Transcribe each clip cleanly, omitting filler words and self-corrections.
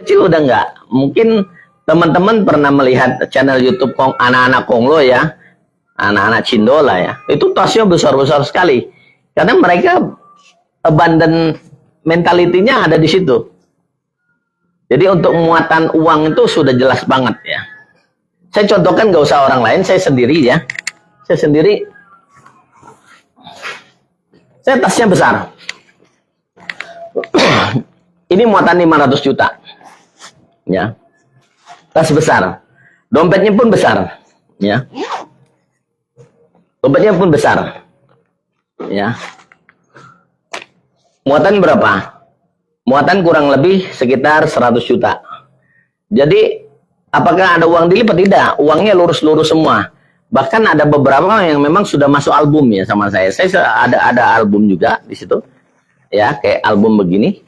kecil udah enggak. Mungkin teman-teman pernah melihat channel YouTube anak-anak Konglo ya, anak-anak Cindola ya. Itu tasnya besar-besar sekali. Karena mereka abundant mentalitinya ada di situ. Jadi untuk muatan uang itu sudah jelas banget ya. Saya contohkan, gak usah orang lain, saya sendiri ya. Saya sendiri. Saya tasnya besar. Ini muatan 500 juta. Ya. Tas besar. Dompetnya pun besar. Ya. Dompetnya pun besar. Ya. Muatan berapa? Muatan kurang lebih sekitar 100 juta. Jadi, apakah ada uang dilipat? Tidak. Uangnya lurus-lurus semua. Bahkan ada beberapa yang memang sudah masuk album ya sama saya. Saya ada album juga di situ. Ya, kayak album begini.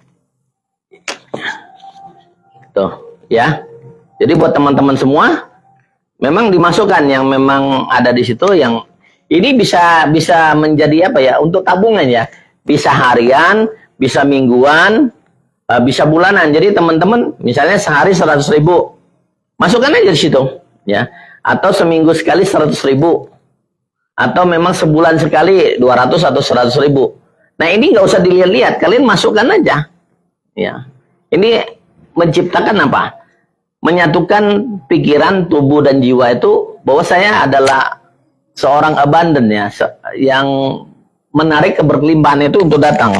Tuh, ya. Jadi buat teman-teman semua, memang dimasukkan yang memang ada di situ, yang ini bisa menjadi apa ya, untuk tabungan ya. Bisa harian, bisa mingguan, bisa bulanan. Jadi teman-teman misalnya sehari 100.000, masukkan aja di situ ya. Atau seminggu sekali 100.000, atau memang sebulan sekali 200 atau 100.000. Nah ini nggak usah dilihat-lihat, kalian masukkan aja ya. Ini menciptakan apa? Menyatukan pikiran, tubuh dan jiwa itu bahwa saya adalah seorang abundant ya, yang menarik keberlimpahan itu untuk datang.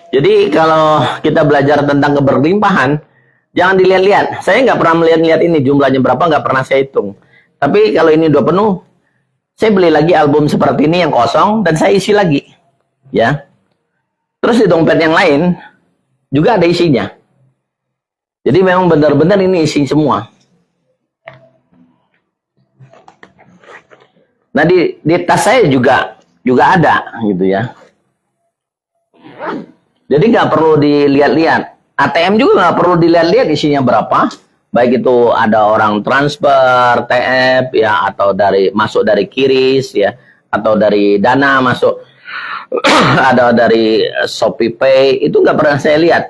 Jadi kalau kita belajar tentang keberlimpahan, jangan dilihat-lihat. Saya nggak pernah melihat-lihat ini jumlahnya berapa, nggak pernah saya hitung. Tapi kalau ini udah penuh, saya beli lagi album seperti ini yang kosong dan saya isi lagi, ya. Terus di dompet yang lain juga ada isinya. Jadi memang benar-benar ini isi semua. Nah di tas saya juga ada gitu ya. Jadi nggak perlu dilihat-lihat. ATM juga nggak perlu dilihat-lihat isinya berapa. Baik itu ada orang transfer, TF ya, atau masuk dari Kiris ya, atau dari Dana masuk, ada dari Shopee Pay, itu nggak pernah saya lihat.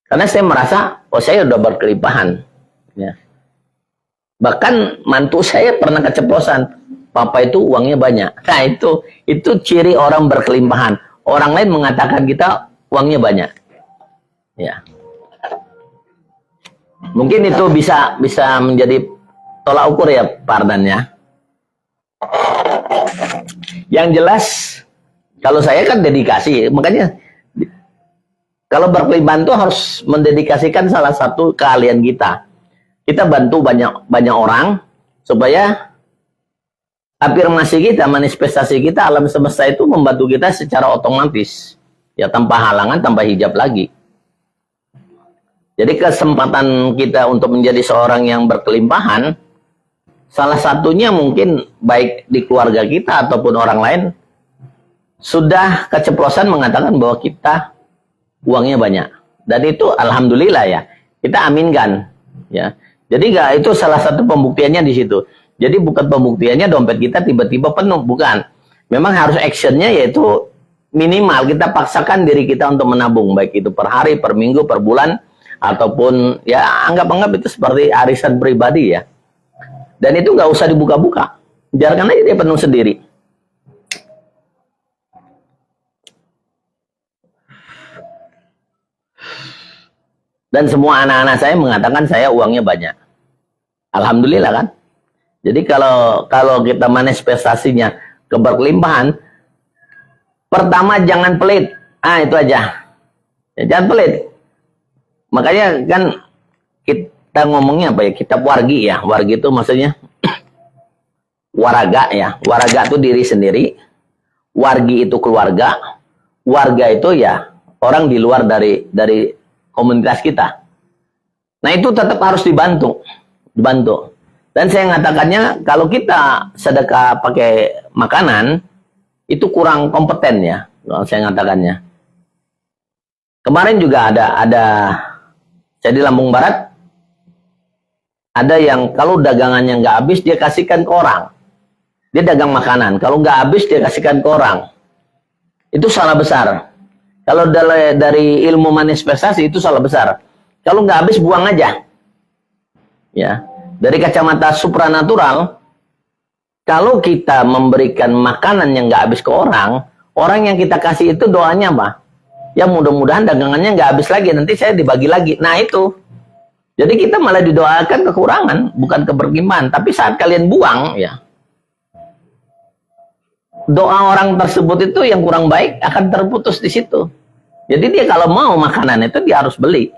Karena saya merasa, oh saya udah berkelimpahan. Ya. Bahkan mantu saya pernah keceplosan, papa itu uangnya banyak. Nah itu ciri orang berkelimpahan. Orang lain mengatakan kita uangnya banyak. Ya. Mungkin itu bisa menjadi tolak ukur ya Pak Ardan ya. Yang jelas kalau saya kan dedikasi, makanya kalau berkelimpahan itu harus mendedikasikan salah satu keahlian kita. Kita bantu banyak orang supaya afirmasi kita, manifestasi kita, alam semesta itu membantu kita secara otomatis. Ya tanpa halangan, tanpa hijab lagi. Jadi kesempatan kita untuk menjadi seorang yang berkelimpahan, salah satunya mungkin baik di keluarga kita ataupun orang lain, sudah keceplosan mengatakan bahwa kita uangnya banyak. Dan itu alhamdulillah ya, kita aminkan. Ya. Jadi itu salah satu pembuktiannya di situ. Jadi bukan pembuktiannya dompet kita tiba-tiba penuh, bukan. Memang harus actionnya yaitu minimal kita paksakan diri kita untuk menabung, baik itu per hari, per minggu, per bulan, ataupun ya anggap-anggap itu seperti arisan pribadi ya. Dan itu nggak usah dibuka-buka, biarkan aja dia penuh sendiri. Dan semua anak-anak saya mengatakan saya uangnya banyak. Alhamdulillah kan. Jadi kalau kita manifestasinya keberkelimpahan, pertama jangan pelit. Itu aja. Ya, jangan pelit. Makanya kan kita ngomongnya apa ya? Kitab Wargi ya. Wargi itu maksudnya waraga ya. Waraga itu diri sendiri. Wargi itu keluarga. Warga itu ya orang di luar dari komunitas kita. Nah itu tetap harus dibantu. Dan saya mengatakannya, kalau kita sedekah pakai makanan, itu kurang kompeten ya, kalau saya mengatakannya. Kemarin juga ada saya di Lampung Barat, Ada yang kalau dagangannya nggak habis, dia kasihkan ke orang. Dia dagang makanan. Kalau nggak habis, dia kasihkan ke orang. Itu salah besar. Kalau dari ilmu manifestasi, itu salah besar. Kalau nggak habis, buang aja. Ya. Dari kacamata supranatural, kalau kita memberikan makanan yang nggak habis ke orang, orang yang kita kasih itu doanya apa? Ya mudah-mudahan dagangannya nggak habis lagi, nanti saya dibagi lagi. Nah itu. Jadi kita malah didoakan kekurangan, bukan keberlimpahan. Tapi saat kalian buang, ya doa orang tersebut itu yang kurang baik akan terputus di situ. Jadi dia kalau mau makanan itu dia harus beli.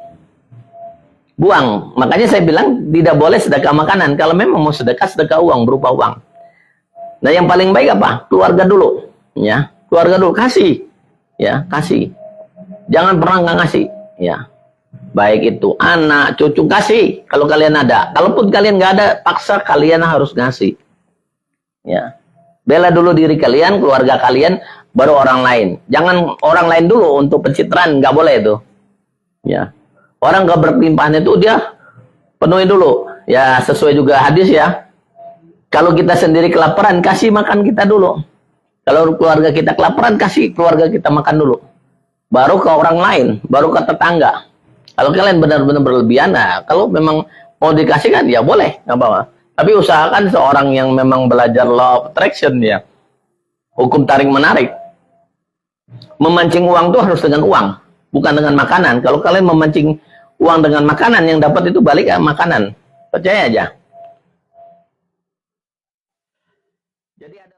Buang. Makanya saya bilang tidak boleh sedekah makanan. Kalau memang mau sedekah, sedekah uang, berupa uang. Nah yang paling baik apa? Keluarga dulu. Ya, keluarga dulu. Kasih. Ya, kasih. Jangan pernah nggak ngasih. Ya. Baik itu anak, cucu, kasih kalau kalian ada. Kalaupun kalian nggak ada, paksa kalian harus ngasih. Ya, bela dulu diri kalian, keluarga kalian, baru orang lain. Jangan orang lain dulu untuk pencitraan, nggak boleh itu. Ya, orang nggak berkelimpahan itu dia penuhi dulu. Ya, sesuai juga hadis ya. Kalau kita sendiri kelaparan, kasih makan kita dulu. Kalau keluarga kita kelaparan, kasih keluarga kita makan dulu. Baru ke orang lain, baru ke tetangga. Kalau kalian benar-benar berlebihan, nah, kalau memang mau dikasihkan, ya boleh, nggak apa-apa. Tapi usahakan seorang yang memang belajar law of attraction, ya, hukum tarik-menarik. Memancing uang itu harus dengan uang, bukan dengan makanan. Kalau kalian memancing uang dengan makanan, yang dapat itu balik ke makanan. Percaya aja.